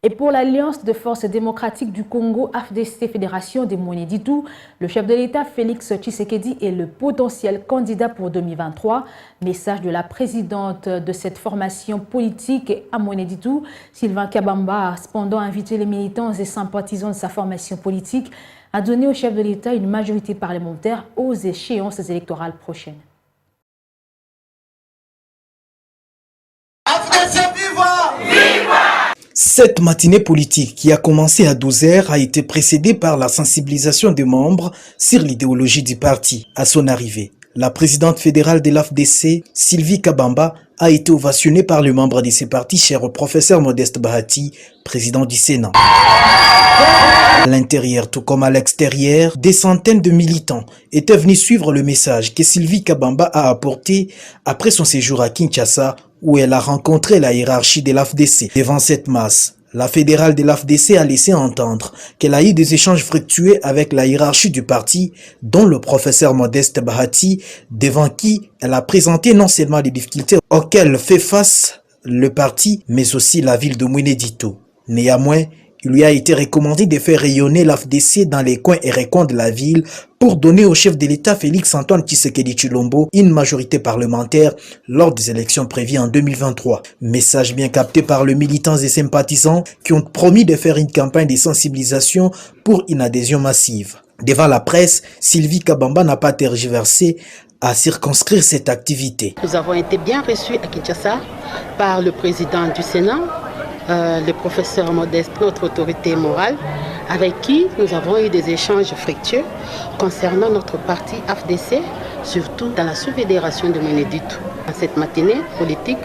Et pour l'Alliance de forces démocratiques du Congo, AFDC Fédération des Mweneditu, le chef de l'État Félix Tshisekedi est le potentiel candidat pour 2023. Message de la présidente de cette formation politique à Mweneditu, Sylvain Kabamba, a cependant invité les militants et sympathisants de sa formation politique à donner au chef de l'État une majorité parlementaire aux échéances électorales prochaines. Cette matinée politique qui a commencé à 12h a été précédée par la sensibilisation des membres sur l'idéologie du parti. À son arrivée, la présidente fédérale de l'AFDC, Sylvie Kabamba, a été ovationnée par le membre de ce parti, cher au professeur Modeste Bahati, président du Sénat. À l'intérieur, tout comme à l'extérieur, des centaines de militants étaient venus suivre le message que Sylvie Kabamba a apporté après son séjour à Kinshasa, où elle a rencontré la hiérarchie de l'AFDC. Devant cette masse, la fédérale de l'AFDC a laissé entendre qu'elle a eu des échanges fructueux avec la hiérarchie du parti, dont le professeur Modeste Bahati, devant qui elle a présenté non seulement les difficultés auxquelles fait face le parti, mais aussi la ville de Mweneditu. Néanmoins, il lui a été recommandé de faire rayonner l'AFDC dans les coins et recoins de la ville pour donner au chef de l'État Félix-Antoine Tshisekedi Tshilombo une majorité parlementaire lors des élections prévues en 2023. Message bien capté par les militants et sympathisants qui ont promis de faire une campagne de sensibilisation pour une adhésion massive. Devant la presse, Sylvie Kabamba n'a pas tergiversé à circonscrire cette activité. Nous avons été bien reçus à Kinshasa par le président du Sénat, le professeur Modeste, notre autorité morale, avec qui nous avons eu des échanges fructueux concernant notre parti AFDC, surtout dans la sous-fédération de Mweneditu. Cette matinée politique,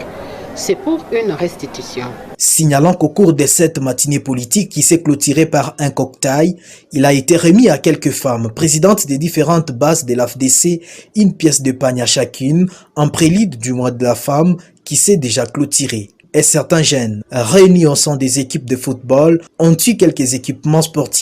c'est pour une restitution. Signalant qu'au cours de cette matinée politique qui s'est clôturée par un cocktail, il a été remis à quelques femmes, présidentes des différentes bases de l'AFDC, une pièce de pagne à chacune, en prélude du mois de la femme qui s'est déjà clôturé. Et certains jeunes, réunis au sein des équipes de football, ont eu quelques équipements sportifs.